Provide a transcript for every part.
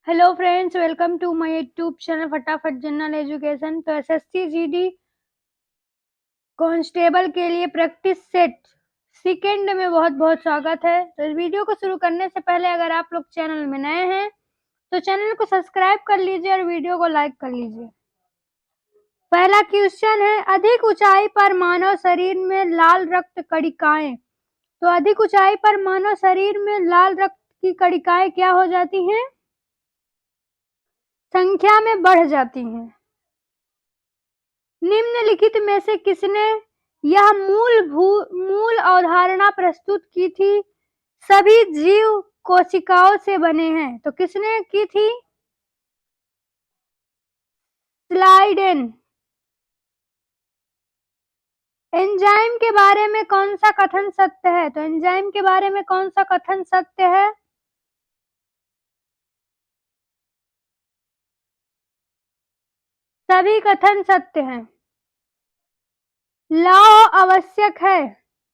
Hello friends, welcome to my YouTube channel फटाफट general education. तो SSC GD constable के लिए प्रैक्टिस सेट सेकंड में बहुत बहुत स्वागत है। तो इस वीडियो को शुरू करने से पहले अगर आप लोग चैनल में नए हैं तो चैनल को सब्सक्राइब कर लीजिए और वीडियो को लाइक कर लीजिए। पहला क्वेश्चन है, अधिक ऊंचाई पर मानव शरीर में लाल रक्त कणिकाएं। तो अधिक ऊंचाई पर मानव शरीर में लाल रक्त की कणिकाएं क्या हो जाती हैं? संख्या में बढ़ जाती हैं। निम्नलिखित में से किसने यह मूल अवधारणा प्रस्तुत की थी? सभी जीव कोशिकाओं से बने हैं। तो किसने की थी? स्लाइडेन। एंजाइम के बारे में कौन सा कथन सत्य है? तो एंजाइम के बारे में कौन सा कथन सत्य है? सभी कथन सत्य हैं। लौह आवश्यक है।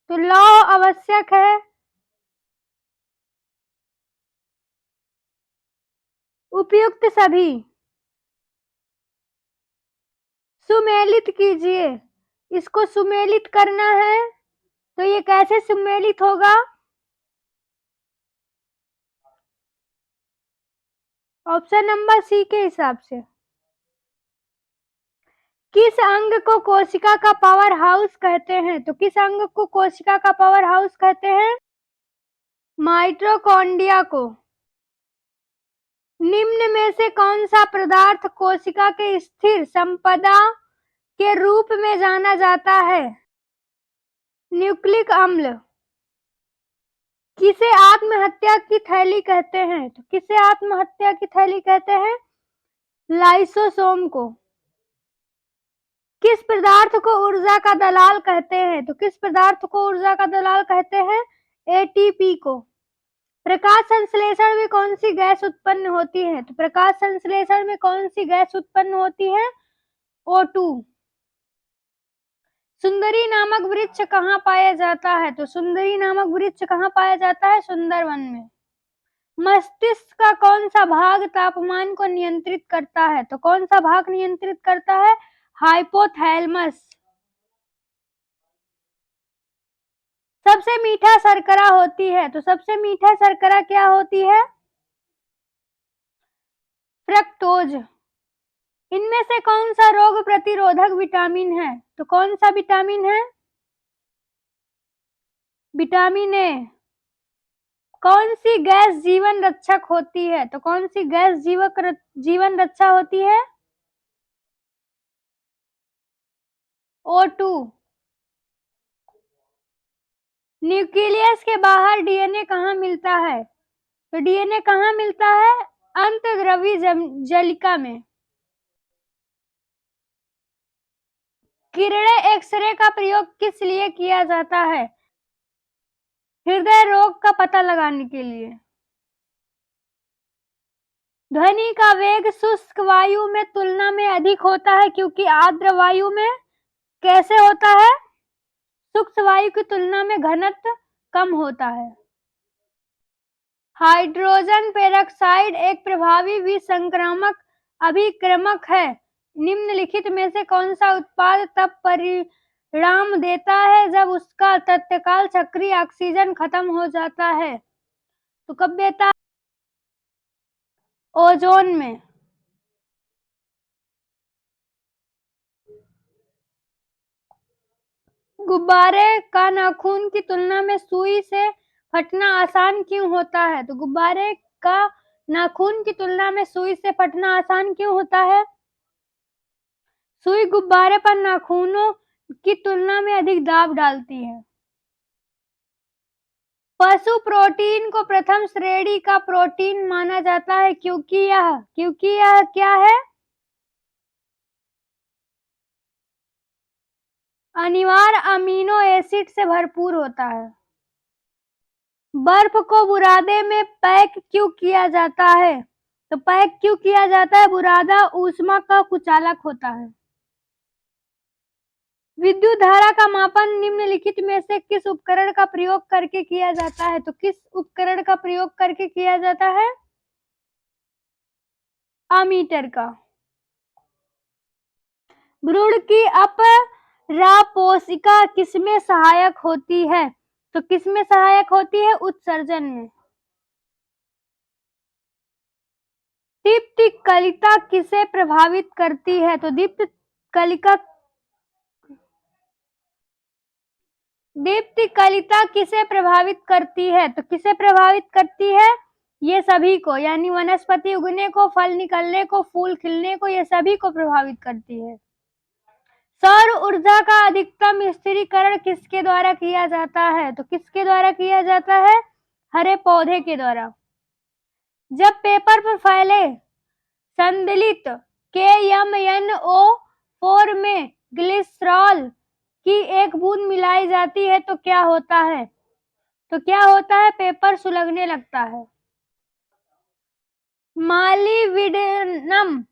तो लौह आवश्यक है। उपयुक्त सभी। सुमेलित कीजिए। इसको सुमेलित करना है तो ये कैसे सुमेलित होगा? ऑप्शन नंबर सी के हिसाब से। किस अंग को कोशिका का पावर हाउस कहते हैं? तो किस अंग को कोशिका का पावर हाउस कहते हैं? माइटोकॉन्ड्रिया को। निम्न में से कौन सा पदार्थ कोशिका के स्थिर संपदा के रूप में जाना जाता है? न्यूक्लिक अम्ल। किसे आत्महत्या की थैली कहते हैं? तो किसे आत्महत्या की थैली कहते हैं? लाइसोसोम को। किस पदार्थ को ऊर्जा का दलाल कहते हैं? तो किस पदार्थ को ऊर्जा का दलाल कहते हैं? एटीपी को। प्रकाश संश्लेषण में कौन सी गैस उत्पन्न होती है? तो प्रकाश संश्लेषण में कौन सी गैस उत्पन्न होती है? O2। सुंदरी नामक वृक्ष कहाँ पाया जाता है? तो सुंदरी नामक वृक्ष कहाँ पाया जाता है? सुंदरवन में। मस्तिष्क का कौन सा भाग तापमान को नियंत्रित करता है? तो कौन सा भाग नियंत्रित करता है? हाइपोथैलेमस। सबसे मीठा शर्करा होती है। तो सबसे मीठा शर्करा क्या होती है? फ्रक्टोज। इनमें से कौन सा रोग प्रतिरोधक विटामिन है? तो कौन सा विटामिन है? Vitamin A. कौन सी गैस जीवन रक्षक होती है? तो कौन सी गैस जीवन रक्षा होती है? O2। न्यूक्लियस के बाहर डीएनए कहाँ मिलता है? तो डीएनए कहाँ मिलता है? अंतर्द्रव्य जलिका में। किरणें एक्सरे का प्रयोग किस लिए किया जाता है? हृदय रोग का पता लगाने के लिए। ध्वनि का वेग शुष्क वायु में तुलना में अधिक होता है क्योंकि आर्द्र वायु में कैसे होता है? शुष्क वायु की तुलना में घनत्व कम होता है। हाइड्रोजन पेरोक्साइड एक प्रभावी विसंक्रामक अभिक्रमक है। निम्नलिखित में से कौन सा उत्पाद तब परिणाम देता है जब उसका तत्काल चक्रीय ऑक्सीजन खत्म हो जाता है? तो कब देता है? ओजोन में। गुब्बारे का नाखून की तुलना में सुई से फटना आसान क्यों होता है? तो गुब्बारे का नाखून की तुलना में सुई से फटना आसान क्यों होता है? सुई गुब्बारे पर नाखूनों की तुलना में अधिक दाब डालती है। पशु प्रोटीन को प्रथम श्रेणी का प्रोटीन माना जाता है क्योंकि यह क्या है? अनिवार्य अमीनो एसिड से भरपूर होता है। बर्फ को बुरादे में पैक क्यों किया जाता है? तो पैक क्यों किया जाता है? बुरादा ऊष्मा का कुचालक होता है। विद्युत धारा का मापन निम्नलिखित में से किस उपकरण का प्रयोग करके किया जाता है? तो किस उपकरण का प्रयोग करके किया जाता है? अमीटर का। भ्रूण की अपरापोषिका किसमें सहायक होती है? तो किसमें सहायक होती है? उत्सर्जन में। दीप्त कलिका किसे प्रभावित करती है? तो दीप्त कलिका किसे प्रभावित करती है? तो किसे प्रभावित करती है? ये सभी को, यानी वनस्पति उगने को, फल निकलने को, फूल खिलने को, ये सभी को प्रभावित करती है। सौर ऊर्जा का अधिकतम स्थिरीकरण किसके द्वारा किया जाता है? तो किसके द्वारा किया जाता है? हरे पौधे के द्वारा। जब पेपर पर फैले संदलित KMnO4 में ग्लिसरॉल की एक बूंद मिलाई जाती है तो क्या होता है? तो क्या होता है? पेपर सुलगने लगता है। मॉलिब्डेनम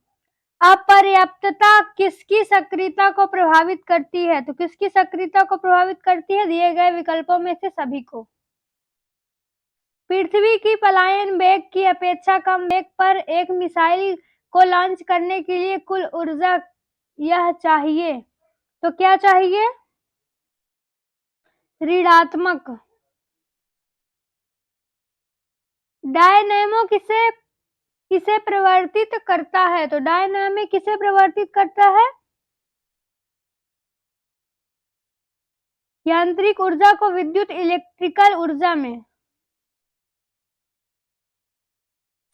अपर्याप्तता किसकी सक्रियता को प्रभावित करती है? तो किसकी सक्रियता को प्रभावित करती है? दिए गए विकल्पों में से सभी को। पृथ्वी की पलायन वेग की अपेक्षा कम वेग पर एक मिसाइल को लॉन्च करने के लिए कुल ऊर्जा यह चाहिए। तो क्या चाहिए? ऋणात्मक। डायनेमो किसे किसे प्रवर्तित करता है? तो डायनामिक किसे प्रवर्तित करता है? यांत्रिक ऊर्जा को विद्युत इलेक्ट्रिकल ऊर्जा में।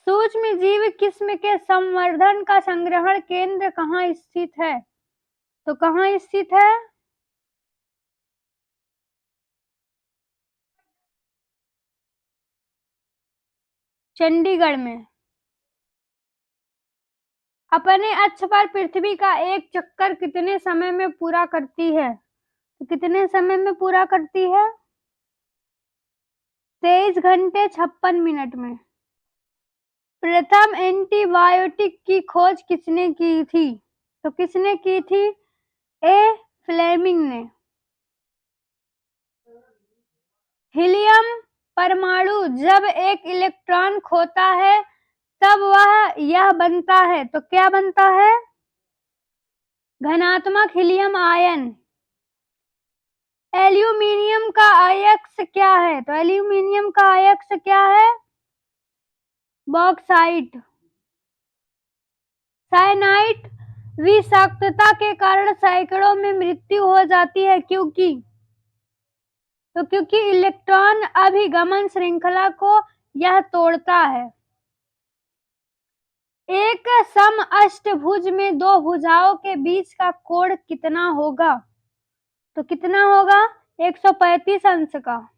सूक्ष्म जीव किस्म के संवर्धन का संग्रहण केंद्र कहाँ स्थित है? तो कहाँ स्थित है? चंडीगढ़ में। अपने अक्ष पर पृथ्वी का एक चक्कर कितने समय में पूरा करती है? तो कितने समय में पूरा करती है? 23 घंटे 56 मिनट में। प्रथम एंटीबायोटिक की खोज किसने की थी? तो किसने की थी? ए फ्लेमिंग ने। हीलियम परमाणु जब एक इलेक्ट्रॉन खोता है तब वह यह बनता है। तो क्या बनता है? धनात्मक हीलियम आयन। एल्यूमिनियम का अयस्क क्या है? तो एल्यूमिनियम का अयस्क क्या है? बॉक्साइट। साइनाइड विषाक्तता के कारण सैकड़ों में मृत्यु हो जाती है क्योंकि? तो क्योंकि इलेक्ट्रॉन अभिगमन श्रृंखला को यह तोड़ता है। एक समअष्टभुज में दो भुजाओं के बीच का कोण कितना होगा? तो कितना होगा? 135 अंश का।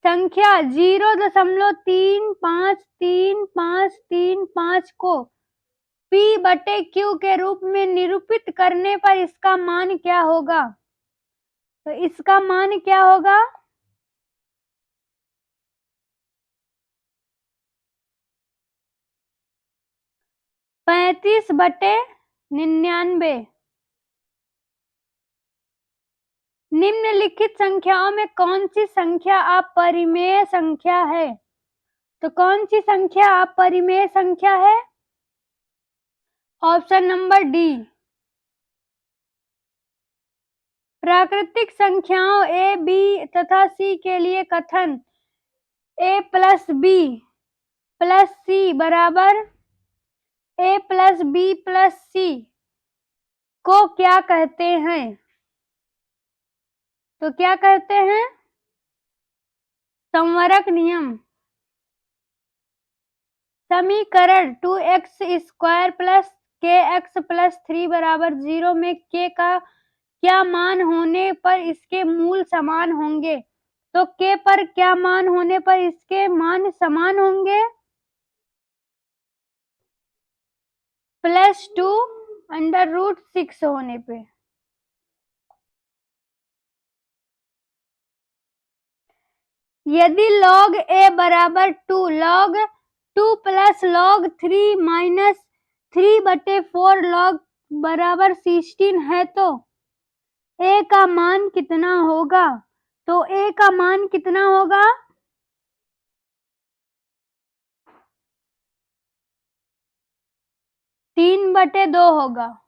संख्या 0.35353 को P/Q के रूप में निरूपित करने पर इसका मान क्या होगा? तो इसका मान क्या होगा? 35/99। निम्नलिखित संख्याओं में कौन सी संख्या अपरिमेय संख्या है? तो कौन सी संख्या अपरिमेय संख्या है? Option number D. प्राकृतिक संख्याओं ए, बी तथा सी के लिए कथन a प्लस बी प्लस सी बराबर a प्लस बी प्लस सी को क्या कहते हैं? तो क्या कहते हैं? संवरक नियम। समीकरण 2x² प्लस kx प्लस 3 बराबर 0 में k का क्या मान होने पर इसके मूल समान होंगे? तो k पर क्या मान होने पर इसके मान समान होंगे? +2√6 होने पे। यदि log a बराबर 2 log 2 plus log 3 minus 3/4 log बराबर 16 है तो a का मान कितना होगा? तो a का मान कितना होगा? 3/2 होगा।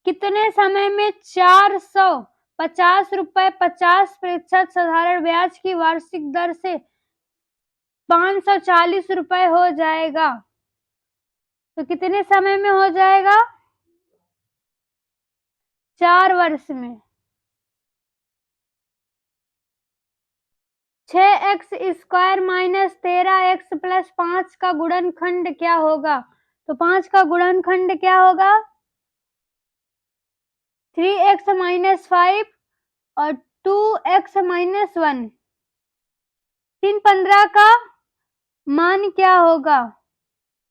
कितने समय में 450 रुपए 50% साधारण ब्याज की वार्षिक दर से 540 रुपए हो जाएगा? तो कितने समय में हो जाएगा? 4 वर्ष में। 6x² माइनस 13x प्लस 5 का गुणनखंड क्या होगा? तो 5 का गुणनखंड क्या होगा? 3x माइनस 5 और 2x माइनस 1। 3×15 का मान क्या होगा?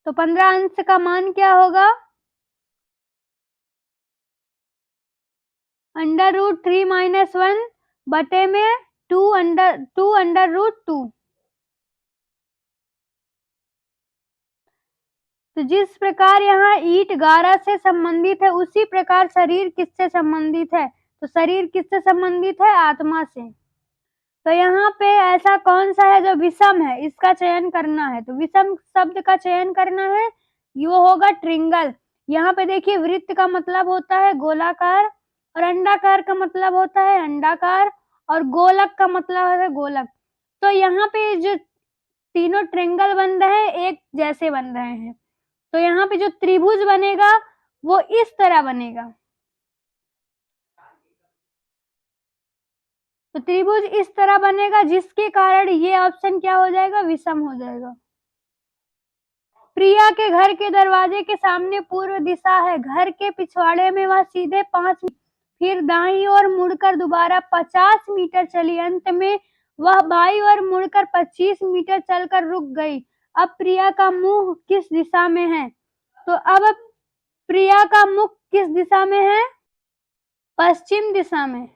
तो 15 अंश का मान क्या होगा? √3 माइनस 1 बटे में 2 √2। तो जिस प्रकार यहाँ ईंट गारा से संबंधित है, उसी प्रकार शरीर किससे संबंधित है? तो शरीर किससे संबंधित है? आत्मा से। तो यहाँ पे ऐसा कौन सा है जो विषम है, इसका चयन करना है। तो विषम शब्द का चयन करना है, वो होगा ट्रिंगल। यहाँ पे देखिए, वृत्त का मतलब होता है गोलाकार, और अंडाकार का मतलब होता है अंडाकार, और गोलक का मतलब है गोलक। तो यहाँ पे जो तीनों ट्रिंगल बन रहे हैं, एक जैसे बन रहे हैं। तो यहाँ पे जो त्रिभुज बनेगा वो इस तरह बनेगा। तो त्रिभुज इस तरह बनेगा, जिसके कारण ये ऑप्शन क्या हो जाएगा? विषम हो जाएगा। प्रिया के घर के दरवाजे के सामने पूर्व दिशा है। घर के पिछवाड़े में वह सीधे 5 फिर दाईं ओर मुड़कर दोबारा 50 मीटर चली। अंत में वह बाईं ओर मुड़कर 25 मीटर चलकर रुक गई। अब प्रिया का मुंह किस दिशा में है? तो अब प्रिया का मुख किस दिशा में है? पश्चिम दिशा में।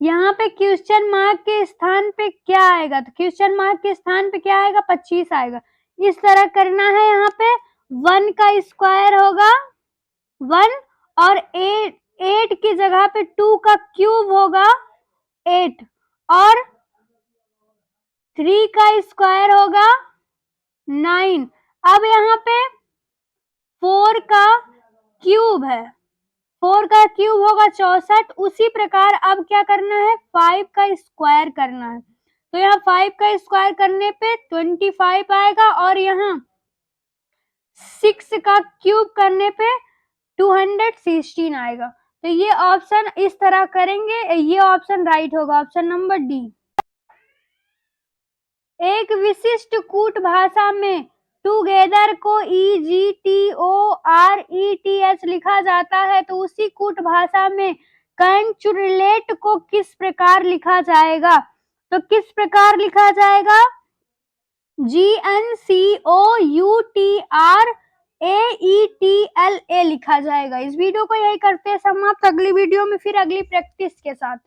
यहाँ पे क्वेश्चन मार्क के स्थान पे क्या आएगा? तो क्वेश्चन मार्क के स्थान पे क्या आएगा? 25 आएगा। इस तरह करना है। यहाँ पे 1 का स्क्वायर होगा 1, और 8 की जगह पे 2 का क्यूब होगा 8, और 3 का स्क्वायर होगा 9। अब यहाँ पे 4 का क्यूब है, 4 का क्यूब होगा 64। उसी प्रकार अब क्या करना है? 5 का स्क्वायर करना है। तो यहाँ 5 का स्क्वायर करने पे 25 आएगा, और यहाँ 6 का क्यूब करने पे 216 आएगा। तो ये ऑप्शन इस तरह करेंगे, ये ऑप्शन राइट होगा, ऑप्शन नंबर डी। एक विशिष्ट कूट भाषा में टुगेदर को EGTORETH लिखा जाता है, तो उसी कूट भाषा में कंचुरिलेट को किस प्रकार लिखा जाएगा? तो किस प्रकार लिखा जाएगा? GNCOUTRAETLA लिखा जाएगा। इस वीडियो को यही करते हैं समाप्त। अगली वीडियो में फिर अगली प्रैक्टिस के साथ।